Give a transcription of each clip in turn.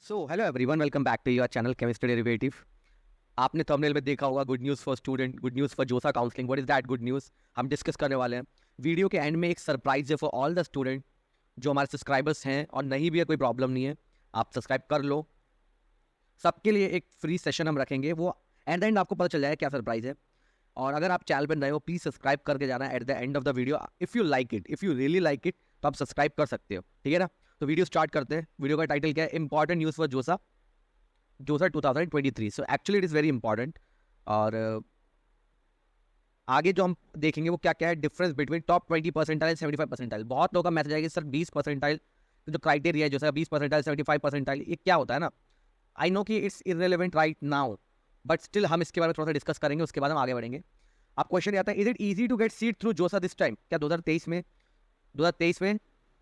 So hello everyone, welcome back to your channel chemistry derivative. आपने thumbnail में देखा होगा good news for student, good news for जोसा counselling. What is that good news? हम discuss करने वाले हैं। वीडियो के एंड में एक सरप्राइज है फॉर ऑल द स्टूडेंट जो हमारे सब्सक्राइबर्स हैं, और नहीं भी है कोई प्रॉब्लम नहीं है, आप सब्सक्राइब कर लो। सबके लिए एक फ्री सेशन हम रखेंगे, वो एट द एंड आपको पता चल जाएगा क्या सरप्राइज है। और अगर आप चैनल पर नए हो, प्लीज़ सब्सक्राइब करके जाना eight the end of the video. If you like it, if you really like it, तो आप सब्सक्राइब कर सकते हो, ठीक है ना। तो वीडियो स्टार्ट करते हैं। वीडियो का टाइटल क्या है? इंपॉर्टेंट न्यूज़ फॉर जोसा 2023। So actually it is very important. और आगे जो हम देखेंगे वो क्या क्या है, difference between top 20 percentile 75 percentile. बहुत लोगों का मैसेज आएगा सर 20 परसेंटाइल जो क्राइटेरिया है, जो सर 20 परसेंटाइल 75 परसेंटाइल, ये क्या होता है ना। आई नो कि it's irrelevant right now, but still हम इसके बारे में थोड़ा सा डिस्कस करेंगे, उसके बाद हम आगे बढ़ेंगे। आप क्वेश्चन आता है, is it easy to get seat through JoSAA this time? क्या 2023 में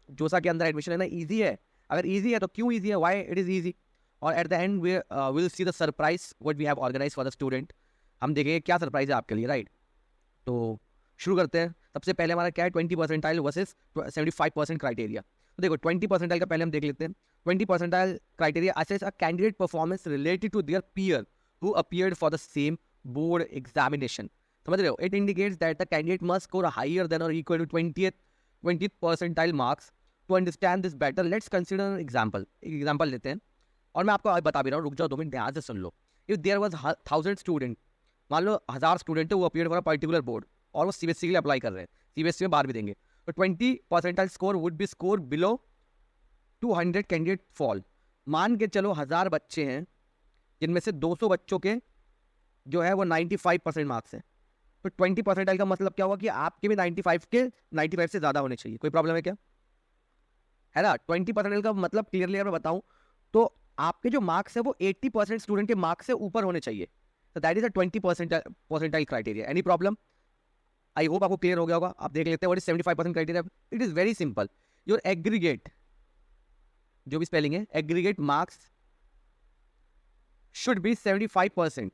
जोसा के अंदर एडमिशन लेना ईजी है? अगर ईजी है तो क्यों ईजी है, वाई इट इज़ ईजी? और at the end we will see the surprise what we have organise for the student. हम देखेंगे क्या सरप्राइज है आपके लिए, राइट। तो शुरू करते हैं। सबसे पहले हमारा क्या है, 20 परसेंटाइल वर्सेस 75% क्राइटेरिया। तो देखो 20 परसेंटाइल का पहले हम देख लेते हैं। 20 percentile criteria assess a candidate performance related to their peer who appeared for the same board examination. समझ रहे हो? It indicates that the candidate must score higher than और equal to 20th percentile marks. To understand this better, let's consider example. एक example लेते हैं, और मैं आपको बता भी रहा हूँ, रुक जाओ 2 मिनट, ध्यान से सुन लो। इफ देयर वाज 1000 स्टूडेंट, मान लो 1000 स्टूडेंट है, वो appear for a particular board, और वो सीबीएसई के लिए अप्लाई कर रहे हैं, सीबीएसई में बाहर भी देंगे, तो 20 percentile score would be score below 200 candidate fall. मान के चलो 1000 बच्चे हैं, जिनमें से 200 बच्चों के जो है वो 95% मार्क्स है। तो 20 परसेंटाइल का मतलब क्या हुआ कि आपके भी 95 से ज़्यादा होने चाहिए। कोई प्रॉब्लम है क्या? है ना। 20 परसेंटाइल का मतलब क्लियरली मैं बताऊं तो आपके जो मार्क्स है वो 80% स्टूडेंट के मार्क्स से ऊपर होने चाहिए। तो that is a 20 percentile criteria. Any problem? I hope आपको क्लियर हो गया होगा। आप देख लेते हैं what is 75% criteria. It is very simple. Your aggregate, जो भी स्पेलिंग है, एग्रीगेट मार्क्स शुड बी 75%।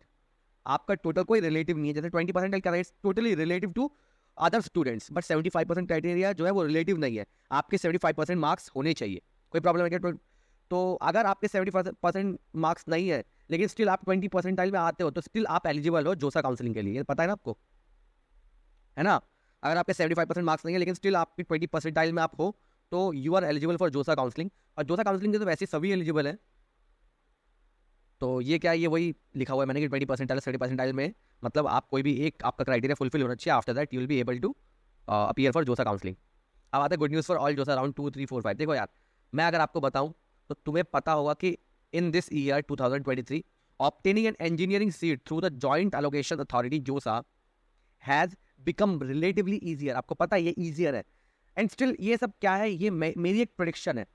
आपका टोटल कोई रिलेटिव नहीं है। जैसे 20 परसेंटाइल का totally relative to other students, but 75% criteria जो है वो रिलेटिव नहीं है। आपके 75% मार्क्स होने चाहिए। कोई प्रॉब्लम है क्या? तो अगर आपके 70% मार्क्स नहीं है, लेकिन स्टिल आप 20 परसेंटाइल में आते हो, तो स्टिल आप एलिजिबल हो जोसा काउंसलिंग के लिए। पता है ना आपको, है ना। अगर आपके 75% मार्क्स नहीं है, लेकिन स्टिल आपकी 20 परसेंटाइल में आप हो, तो यू आर एलिजिबल फॉर जोसा काउंसलिंग। और जोसा काउंसलिंग के तो वैसे सभी एलिजिबल है। तो ये क्या है, ये वही लिखा हुआ है मैंने कि 20 परसेंटाइल 30 परसेंटाइल में, मतलब आप कोई भी एक आपका क्राइटेरिया फुलफिल होना चाहिए। After that you will be able to appear for जोसा काउंसलिंग। अब आता है good news for all JoSAA around 2 3 4 5। देखो यार, मैं अगर आपको बताऊं तो तुम्हें पता होगा कि in this year 2023 obtaining an engineering seat through the joint allocation authority JOSA has become relatively easier। आपको पता है ये easier है। एंड स्टिल ये सब क्या है, ये मेरी एक प्रेडिक्शन है,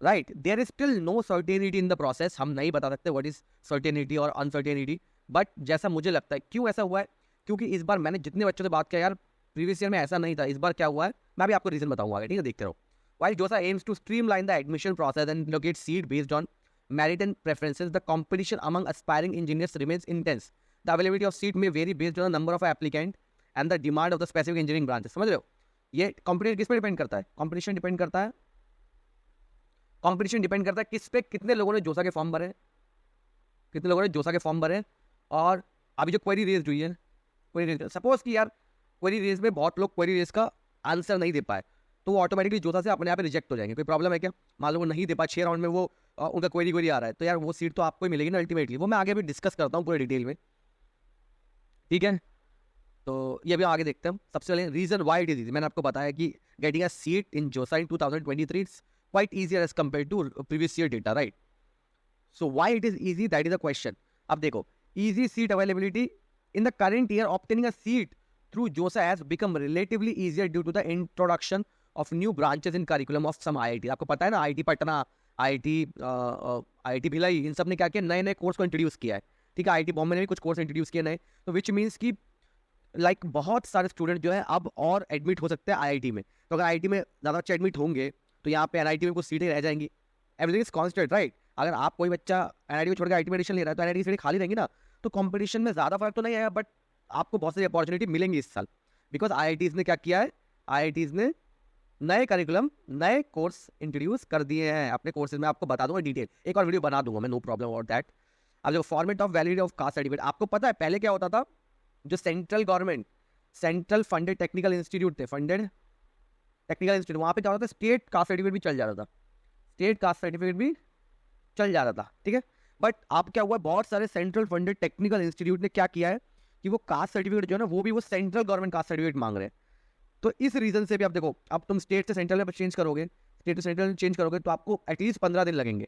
right. There is still no certainty in the process. हम नहीं बता सकते व्हाट इज सर्टेनिटी और अनसर्टेनिटी, बट जैसा मुझे लगता है, क्यों ऐसा हुआ है, क्योंकि इस बार मैंने जितने बच्चों से बात किया यार, प्रीवियस ईयर में ऐसा नहीं था। इस बार क्या हुआ है, मैं भी आपको रीजन बताऊंगा, ठीक है, देखते रहो। While JOSA aims to streamline the admission process and allocate seat based on merit and preferences, the competition among aspiring engineers remains intense. The availability of seat may vary based on the number of applicant and the demand of the specific engineering branches। समझ रहे हो? ये competition किस पे depend करता है? Competition depend करता है किस पे, कितने लोगों ने जोसा के फॉर्म भरे, और अभी जो क्वेरी रेज हुई है, सपोज कि यार क्वेरी रेज में बहुत लोग क्वेरी रेज का आंसर नहीं दे पाए, तो वो ऑटोमेटिकली जोसा से अपने आप रिजेक्ट हो जाएंगे। कोई प्रॉब्लम है क्या? मान लो वो नहीं दे पाए, 6 राउंड में वो उनका क्वेरी आ रहा है, तो यार वो सीट तो आपको ही मिलेगी ना अल्टीमेटली। वो मैं आगे भी डिस्कस करता हूँ पूरे डिटेल में, ठीक है। तो ये भी आगे देखते हैं। सबसे पहले रीजन वाई इट इज, मैंने आपको बताया कि गेटिंग अ सीट इन जोसा इन 2023 it's quite easier as compared to previous year data, right? So why it is easy, that is the question. अब देखो, easy seat availability in the current year, obtaining a seat through JOSA has become relatively easier due to the introduction of new branches in curriculum of some IIT। आपको पता है ना, IIT Patna, IIT Bhilai, इन सब ने क्या किया, नए नए कोर्स को इंट्रोड्यूस किया है, ठीक है। IIT बॉम्बे ने भी कुछ कोर्स इंट्रोड्यूस किए नए, तो विच मीन्स कि लाइक बहुत सारे स्टूडेंट जो है अब और एडमिट हो सकते हैं IIT में। तो अगर IIT में ज़्यादा बच्चे एडमिट होंगे, तो यहाँ पे NIT में कुछ सीटें रह जाएंगी। Everything is constant, right. अगर आप कोई बच्चा NIT में छोड़ के IIT में एडमिशन ले रहा है, तो NIT की सीटें खाली रहेंगी ना। तो कंपटीशन में ज़्यादा फर्क तो नहीं आएगा, बट आपको बहुत सारी अपॉर्चुनिटी मिलेंगी इस साल, बिकॉज IITs ने क्या किया है, IITs ने नए करिकुलम, नए कोर्स इंट्रोड्यूस कर दिए हैं अपने कोर्सेज में। आपको बता दूंगा डिटेल, एक और वीडियो बना दूंगा मैं, नो प्रॉब्लम अबाउट दैट। अब जो format of validity of caste certificate, आपको पता है पहले क्या होता था? जो central government, central funded technical institute थे, फंडेड टेक्निकल इंस्टीट्यूट, वहाँ पे क्या होता था, स्टेट कास्ट सर्टिफिकेट भी चल जाता था, स्टेट कास्ट सर्टिफिकेट भी चल जाता था, ठीक है। बट अब क्या हुआ, बहुत सारे सेंट्रल फंडेड टेक्निकल इंस्टीट्यूट ने क्या किया है कि वो कास्ट सर्टिफिकेट जो है ना, वो भी वो सेंट्रल गवर्नमेंट कास्ट सर्टिफिकेट मांग रहे हैं। तो इस रीजन से भी आप देखो, अब तुम स्टेट से सेंट्रल में चेंज करोगे, स्टेट से सेंट्रल में चेंज करोगे तो आपको एटलीस्ट 15 दिन लगेंगे,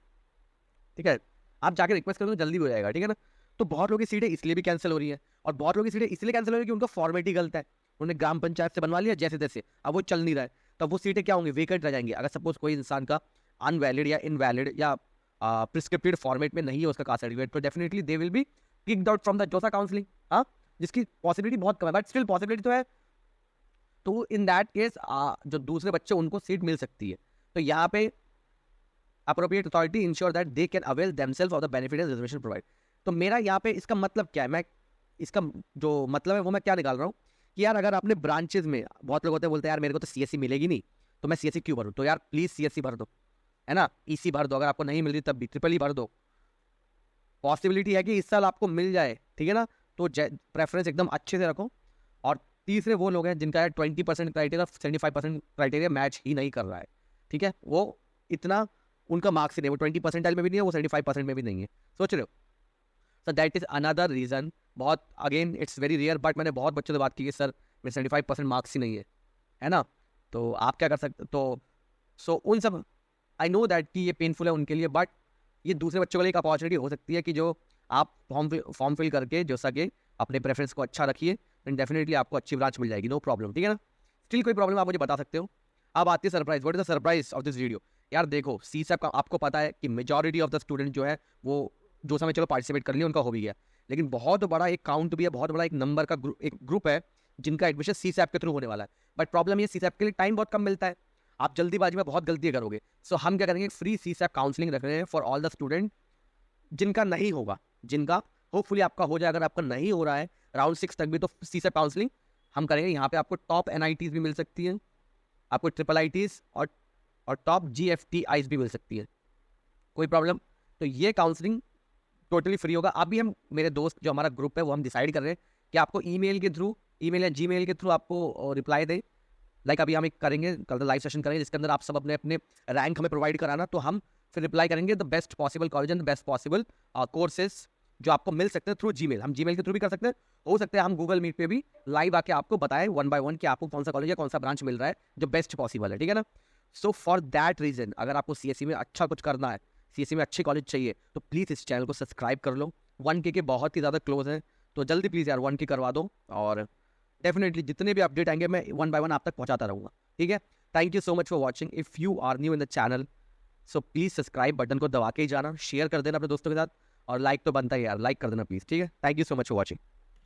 ठीक है। आप जाके रिक्वेस्ट करोगे तो जल्दी हो जाएगा, ठीक है ना। तो बहुत लोगों की सीटें इसलिए भी कैंसिल हो रही है, और बहुत लोगों की सीटें इसलिए कैंसिल हो रही है कि उनका फॉर्मेट ही गलत है, उन्होंने ग्राम पंचायत से बनवा लिया जैसे तैसे, अब वो चल नहीं रहा है, तो वो सीटें क्या होंगी, वेकेंट रह जाएंगी। अगर सपोज कोई इंसान का अनवैलिड या इनवैलिड या प्रिस्क्रिप्टेड फॉर्मेट में नहीं है उसका कास्ट सर्टिफिकेट, तो definitely they will be kicked out from the जोसा काउंसलिंग, हाँ, जिसकी पॉसिबिलिटी बहुत कम है, बट स्टिल पॉसिबिलिटी तो है। तो इन दैट केस जो दूसरे बच्चे उनको सीट मिल सकती है। तो यहाँ पे appropriate authority ensure that they can avail themselves of the benefit and reservation provide. तो मेरा यहाँ पे इसका मतलब क्या है, मैं इसका जो मतलब है वो मैं क्या निकाल रहा हूँ कि यार अगर आपने ब्रांचेज में, बहुत लोग होते हैं बोलते हैं यार मेरे को तो सीएससी मिलेगी नहीं, तो मैं सीएससी क्यों भरूँ, तो यार प्लीज सीएससी भर दो, है ना, ईसी भर दो, अगर आपको नहीं मिल रही तब भी ट्रिपल ही भर दो, पॉसिबिलिटी है कि इस साल आपको मिल जाए, ठीक है ना। तो प्रेफरेंस एकदम अच्छे से रखो। और तीसरे वो लोग हैं जिनका 20% क्राइटेरिया 75% क्राइटेरिया मैच ही नहीं कर रहा है, ठीक है, वो इतना उनका मार्क्स ही नहीं, वो 20% में भी नहीं है, वो 75% में भी नहीं है, सोच रहे हो। So that is another reason. बहुत again it's very rare, but मैंने बहुत बच्चों से बात की कि सर मेरे 75% मार्क्स ही नहीं है ना। तो आप क्या कर सकते, तो सो उन सब, आई नो दैट कि ये पेनफुल है उनके लिए, बट ये दूसरे बच्चों के लिए एक अपॉर्चुनिटी हो सकती है कि जो आप फॉर्म फिल करके जो सके अपने प्रेफरेंस को अच्छा रखिए, एंड डेफिनेटली आपको अच्छी ब्रांच मिल जाएगी, नो प्रॉब्लम, ठीक है ना। स्टिल कोई प्रॉब्लम आप मुझे बता सकते हो। अब आती है surprise, what is the surprise of this video. यार देखो सीसैप का आपको पता है कि मेजॉरिटी ऑफ द स्टूडेंट जो है वो जो समय चलो पार्टिसिपेट कर लिया, उनका हो भी गया, लेकिन बहुत बड़ा एक काउंट भी है, बहुत बड़ा एक नंबर का एक ग्रुप है जिनका एडमिशन सीसैप के थ्रू होने वाला है। बट प्रॉब्लम ये सीसैप के लिए टाइम बहुत कम मिलता है, आप जल्दीबाजी में बहुत गलतियां करोगे। सो हम क्या करेंगे, फ्री सीसैप काउंसलिंग रख रहे हैं फॉर ऑल द स्टूडेंट जिनका नहीं होगा, जिनका होपफुली आपका हो जाए। अगर आपका नहीं हो रहा है राउंड 6 तक भी, तो सीसैप काउंसलिंग हम करेंगे। यहाँ पे आपको टॉप एनआईटीज भी मिल सकती हैं, आपको ट्रिपल आईटीज और टॉप जीएफटीआईज भी मिल सकती है, कोई प्रॉब्लम। तो ये काउंसलिंग टोटली फ्री होगा। अभी हम, मेरे दोस्त जो हमारा ग्रुप है, वो हम डिसाइड कर रहे हैं कि आपको ईमेल के थ्रू, ईमेल या जीमेल के थ्रू आपको रिप्लाई दें। लाइक अभी हम एक करेंगे, कल लाइव सेशन करेंगे जिसके अंदर आप सब अपने अपने रैंक हमें प्रोवाइड कराना, तो हम फिर रिप्लाई करेंगे the best possible college and the best possible courses जो आपको मिल सकते हैं थ्रू जीमेल। हम जीमेल के थ्रू भी कर सकते हैं, हो सकता है हम गूगल मीट पे भी लाइव आके आपको बताएं 1 by 1 कि आपको कौन सा कॉलेज या कौन सा ब्रांच मिल रहा है जो बेस्ट पॉसिबल है, ठीक है ना। सो फॉर दैट रीजन, अगर आपको सीएससी में अच्छा कुछ करना है, सीएससी में अच्छी कॉलेज चाहिए, तो प्लीज़ इस चैनल को सब्सक्राइब कर लो। 1K के बहुत ही ज़्यादा क्लोज हैं, तो जल्दी प्लीज़ यार 1K करवा दो, और डेफिनेटली जितने भी अपडेट आएंगे मैं 1 by 1 आप तक पहुंचाता रहूँगा, ठीक है। Thank you so much for watching. If you are new in the channel, so please subscribe button को दबा के ही जाना, शेयर कर देना अपने दोस्तों के साथ, और लाइक तो बनता है यार, लाइक कर देना प्लीज़, ठीक है। Thank you so much for watching.